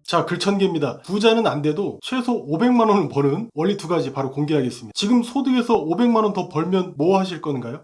자, 글천개입니다. 부자는 안 돼도 최소 500만 원은 버는 원리 두 가지 바로 공개하겠습니다. 지금 소득에서 500만 원 더 벌면 뭐 하실 건가요?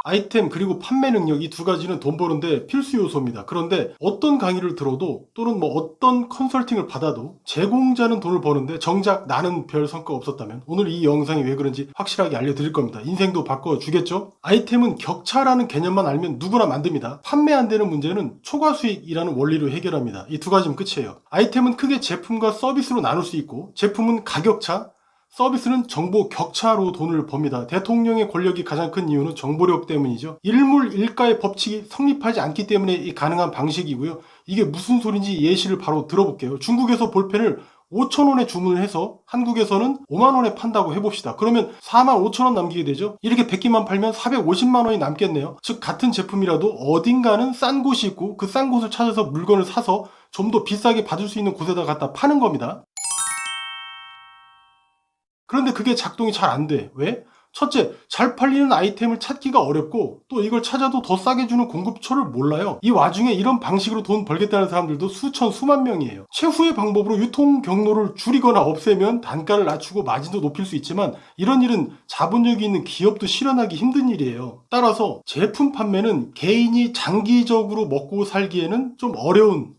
아이템 그리고 판매 능력 이 두 가지는 돈 버는데 필수 요소입니다. 그런데 어떤 강의를 들어도 또는 뭐 어떤 컨설팅을 받아도 제공자는 돈을 버는데 정작 나는 별 성과가 없었다면 오늘 이 영상이 왜 그런지 확실하게 알려드릴 겁니다. 인생도 바꿔주겠죠? 아이템은 격차라는 개념만 알면 누구나 만듭니다. 판매 안 되는 문제는 초과 수익이라는 원리로 해결합니다. 이 두 가지면 끝이에요. 아이템은 크게 제품과 서비스로 나눌 수 있고 제품은 가격차, 서비스는 정보 격차로 돈을 법니다. 대통령의 권력이 가장 큰 이유는 정보력 때문이죠. 일물일가의 법칙이 성립하지 않기 때문에 이 가능한 방식이고요. 이게 무슨 소린지 예시를 바로 들어볼게요. 중국에서 볼펜을 5,000원에 주문을 해서 한국에서는 5만원에 판다고 해봅시다. 그러면 45,000원 남기게 되죠. 이렇게 100개만 팔면 450만원이 남겠네요. 즉 같은 제품이라도 어딘가는 싼 곳이 있고 그 싼 곳을 찾아서 물건을 사서 좀 더 비싸게 받을 수 있는 곳에다 갖다 파는 겁니다. 그런데 그게 작동이 잘 안 돼. 왜? 첫째, 잘 팔리는 아이템을 찾기가 어렵고 또 이걸 찾아도 더 싸게 주는 공급처를 몰라요. 이 와중에 이런 방식으로 돈 벌겠다는 사람들도 수천 수만 명이에요. 최후의 방법으로 유통 경로를 줄이거나 없애면 단가를 낮추고 마진도 높일 수 있지만 이런 일은 자본력이 있는 기업도 실현하기 힘든 일이에요. 따라서 제품 판매는 개인이 장기적으로 먹고 살기에는 좀 어려운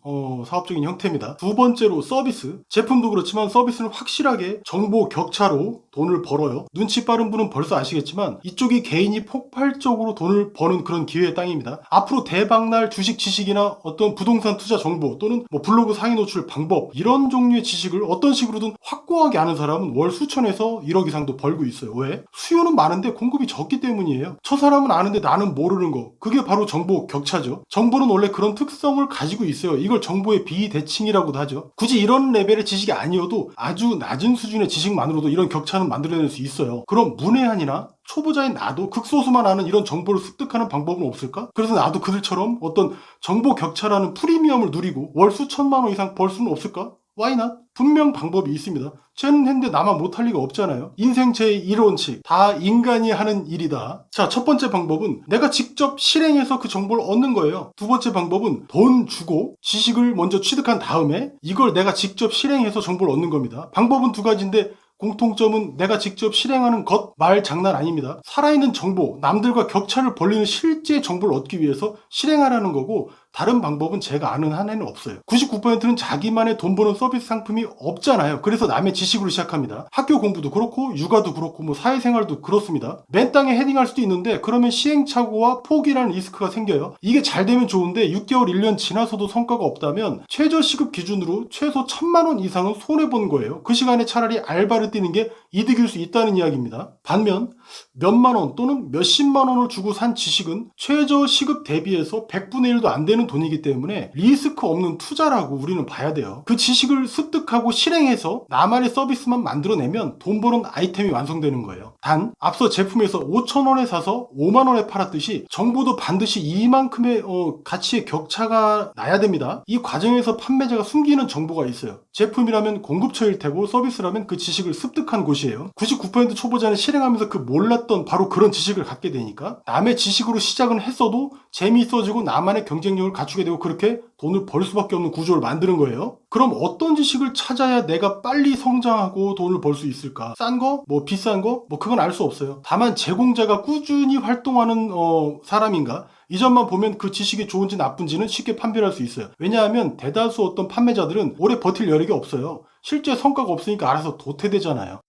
사업적인 형태입니다. 두 번째로 서비스. 제품도 그렇지만 서비스는 확실하게 정보 격차로 돈을 벌어요. 눈치 빠른 분은 벌써 아시겠지만 이쪽이 개인이 폭발적으로 돈을 버는 그런 기회의 땅입니다. 앞으로 대박날 주식 지식이나 어떤 부동산 투자 정보 또는 뭐 블로그 상위 노출 방법 이런 종류의 지식을 어떤 식으로든 확고하게 아는 사람은 월 수천에서 1억 이상도 벌고 있어요. 왜? 수요는 많은데 공급이 적기 때문이에요. 저 사람은 아는데 나는 모르는 거. 그게 바로 정보 격차죠. 정보는 원래 그런 특성을 가지고 있어요. 이걸 정보의 비대칭이라고도 하죠. 굳이 이런 레벨의 지식이 아니어도 아주 낮은 수준의 지식만으로도 이런 격차는 만들어낼 수 있어요. 그럼 문외한이나 초보자인 나도 극소수만 아는 이런 정보를 습득하는 방법은 없을까? 그래서 나도 그들처럼 어떤 정보 격차라는 프리미엄을 누리고 월 수천만 원 이상 벌 수는 없을까? Why not? 분명 방법이 있습니다. 쟤는 했는데 나만 못할 리가 없잖아요. 인생 제1원칙. 다 인간이 하는 일이다. 자, 첫 번째 방법은 내가 직접 실행해서 그 정보를 얻는 거예요. 두 번째 방법은 돈 주고 지식을 먼저 취득한 다음에 이걸 내가 직접 실행해서 정보를 얻는 겁니다. 방법은 두 가지인데 공통점은 내가 직접 실행하는 것, 말 장난 아닙니다. 살아있는 정보, 남들과 격차를 벌리는 실제 정보를 얻기 위해서 실행하라는 거고 다른 방법은 제가 아는 한에는 없어요. 99%는 자기만의 돈 버는 서비스 상품이 없잖아요. 그래서 남의 지식으로 시작합니다. 학교 공부도 그렇고 육아도 그렇고 뭐 사회생활도 그렇습니다. 맨 땅에 헤딩할 수도 있는데 그러면 시행착오와 포기라는 리스크가 생겨요. 이게 잘 되면 좋은데 6개월, 1년 지나서도 성과가 없다면 최저시급 기준으로 최소 1,000만 원 이상은 손해본 거예요. 그 시간에 차라리 알바를 뛰는 게 이득일 수 있다는 이야기입니다. 반면 몇만 원 또는 몇십만 원을 주고 산 지식은 최저시급 대비해서 100분의 1도 안 되는 돈이기 때문에 리스크 없는 투자라고 우리는 봐야 돼요. 그 지식을 습득하고 실행해서 나만의 서비스만 만들어내면 돈 버는 아이템이 완성되는 거예요. 단 앞서 제품에서 5,000원에 사서 5만원에 팔았듯이 정보도 반드시 이만큼의 가치의 격차가 나야 됩니다. 이 과정에서 판매자가 숨기는 정보가 있어요. 제품이라면 공급처일 테고 서비스라면 그 지식을 습득한 곳이에요. 99% 초보자는 실행하면서 그 몰랐던 바로 그런 지식을 갖게 되니까 남의 지식으로 시작은 했어도 재미있어지고 나만의 경쟁력을 갖추게 되고 그렇게 돈을 벌 수밖에 없는 구조를 만드는 거예요. 그럼 어떤 지식을 찾아야 내가 빨리 성장하고 돈을 벌 수 있을까? 싼 거? 뭐 비싼 거? 뭐 그건 알 수 없어요. 다만 제공자가 꾸준히 활동하는 사람인가? 이 점만 보면 그 지식이 좋은지 나쁜지는 쉽게 판별할 수 있어요. 왜냐하면 대다수 어떤 판매자들은 오래 버틸 여력이 없어요. 실제 성과가 없으니까 알아서 도태되잖아요.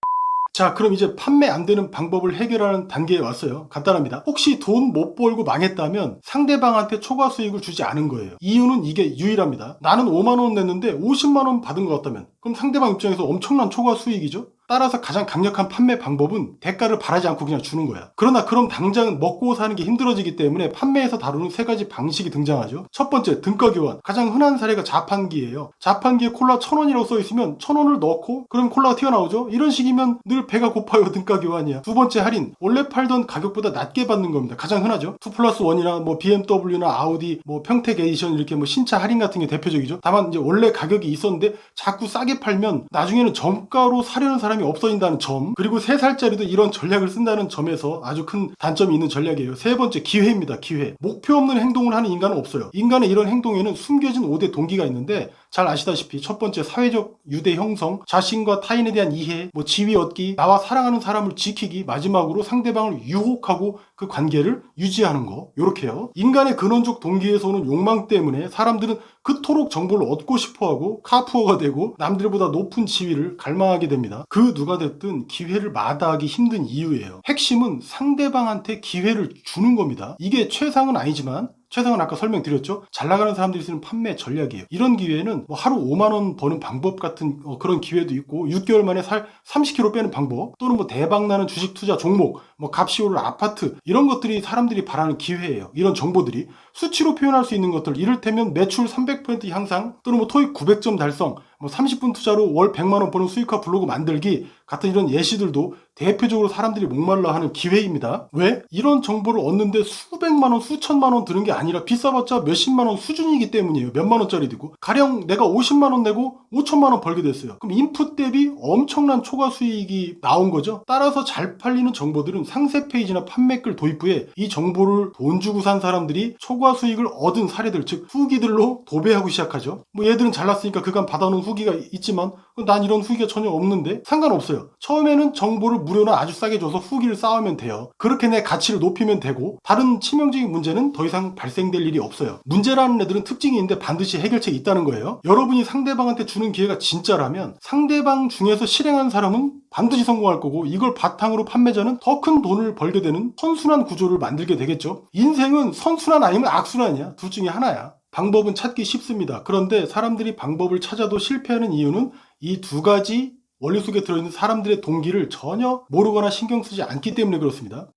자, 그럼 이제 판매 안 되는 방법을 해결하는 단계에 왔어요. 간단합니다. 혹시 돈 못 벌고 망했다면 상대방한테 초과 수익을 주지 않은 거예요. 이유는 이게 유일합니다. 나는 5만 원 냈는데 50만 원 받은 것 같다면 그럼 상대방 입장에서 엄청난 초과 수익이죠. 따라서 가장 강력한 판매 방법은 대가를 바라지 않고 그냥 주는 거야. 그러나 그럼 당장 먹고 사는 게 힘들어지기 때문에 판매에서 다루는 세 가지 방식이 등장하죠. 첫 번째, 등가 교환. 가장 흔한 사례가 자판기예요. 자판기에 콜라 1,000원이라고 써있으면 1,000원을 넣고 그럼 콜라가 튀어나오죠. 이런 식이면 늘 배가 고파요. 등가 교환이야. 두 번째, 할인. 원래 팔던 가격보다 낮게 받는 겁니다. 가장 흔하죠. 2+1이나 뭐 BMW나 아우디, 뭐 평택 에디션 이렇게 뭐 신차 할인 같은 게 대표적이죠. 다만 이제 원래 가격이 있었는데 자꾸 싸게 팔면 나중에는 정가로 사려는 사람이 사람이 없어진다는 점, 그리고 3살짜리도 이런 전략을 쓴다는 점에서 아주 큰 단점이 있는 전략이에요. 세 번째, 기회입니다. 기회. 목표 없는 행동을 하는 인간은 없어요. 인간의 이런 행동에는 숨겨진 5대 동기가 있는데 잘 아시다시피 첫 번째, 사회적 유대 형성, 자신과 타인에 대한 이해, 지위 얻기, 나와 사랑하는 사람을 지키기, 마지막으로 상대방을 유혹하고 그 관계를 유지하는 거, 요렇게요. 인간의 근원적 동기에서 오는 욕망 때문에 사람들은 그토록 정보를 얻고 싶어하고 카푸어가 되고 남들보다 높은 지위를 갈망하게 됩니다. 그 누가 됐든 기회를 마다하기 힘든 이유예요. 핵심은 상대방한테 기회를 주는 겁니다. 이게 최상은 아니지만, 최상은 아까 설명드렸죠. 잘 나가는 사람들이 쓰는 판매 전략이에요. 이런 기회는 하루 5만원 버는 방법 같은 그런 기회도 있고, 6개월 만에 살 30kg 빼는 방법, 또는 대박나는 주식 투자 종목, 값이 오를 아파트, 이런 것들이 사람들이 바라는 기회예요. 이런 정보들이 수치로 표현할 수 있는 것들, 이를테면 매출 300% 향상, 또는 토익 900점 달성, 30분 투자로 월 100만원 버는 수익화 블로그 만들기 같은 이런 예시들도 대표적으로 사람들이 목말라 하는 기회입니다. 왜? 이런 정보를 얻는데 수백만원, 수천만원 드는 게 아니라 비싸봤자 몇십만원 수준이기 때문이에요. 몇만원짜리도. 가령 내가 50만원 내고 5천만원 벌게 됐어요. 그럼 인풋 대비 엄청난 초과 수익이 나온 거죠. 따라서 잘 팔리는 정보들은 상세 페이지나 판매글 도입부에 이 정보를 돈 주고 산 사람들이 초과 수익을 얻은 사례들, 즉 후기들로 도배하고 시작하죠. 얘들은 잘났으니까 그간 받아놓은 후기가 있지만 난 이런 후기가 전혀 없는데 상관없어요. 처음에는 정보를 무료나 아주 싸게 줘서 후기를 쌓으면 돼요. 그렇게 내 가치를 높이면 되고, 다른 치명적인 문제는 더 이상 발생될 일이 없어요. 문제라는 애들은 특징이 있는데 반드시 해결책이 있다는 거예요. 여러분이 상대방한테 주는 기회가 진짜라면 상대방 중에서 실행한 사람은 반드시 성공할 거고, 이걸 바탕으로 판매자는 더 큰 돈을 벌게 되는 선순환 구조를 만들게 되겠죠. 인생은 선순환 아니면 악순환이야. 둘 중에 하나야. 방법은 찾기 쉽습니다. 그런데 사람들이 방법을 찾아도 실패하는 이유는 이 두 가지 원리 속에 들어있는 사람들의 동기를 전혀 모르거나 신경 쓰지 않기 때문에 그렇습니다.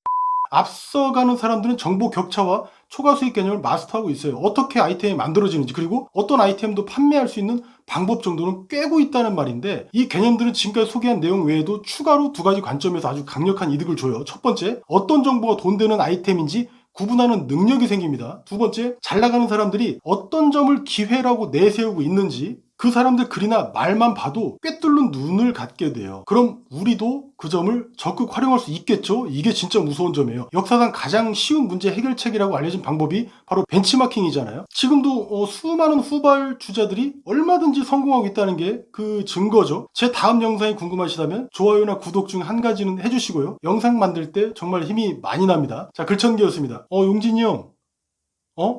앞서가는 사람들은 정보 격차와 초과 수익 개념을 마스터하고 있어요. 어떻게 아이템이 만들어지는지, 그리고 어떤 아이템도 판매할 수 있는 방법 정도는 꿰고 있다는 말인데, 이 개념들은 지금까지 소개한 내용 외에도 추가로 두 가지 관점에서 아주 강력한 이득을 줘요. 첫 번째, 어떤 정보가 돈 되는 아이템인지 구분하는 능력이 생깁니다. 두 번째, 잘 나가는 사람들이 어떤 점을 기회라고 내세우고 있는지 그 사람들 글이나 말만 봐도 꿰뚫는 눈을 갖게 돼요. 그럼 우리도 그 점을 적극 활용할 수 있겠죠? 이게 진짜 무서운 점이에요. 역사상 가장 쉬운 문제 해결책이라고 알려진 방법이 바로 벤치마킹이잖아요. 지금도 수많은 후발주자들이 얼마든지 성공하고 있다는 게 그 증거죠. 제 다음 영상이 궁금하시다면 좋아요나 구독 중 한 가지는 해주시고요. 영상 만들 때 정말 힘이 많이 납니다. 자, 글천기였습니다. 용진이 형,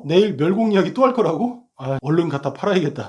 내일 멸공 이야기 또 할 거라고? 얼른 갖다 팔아야겠다.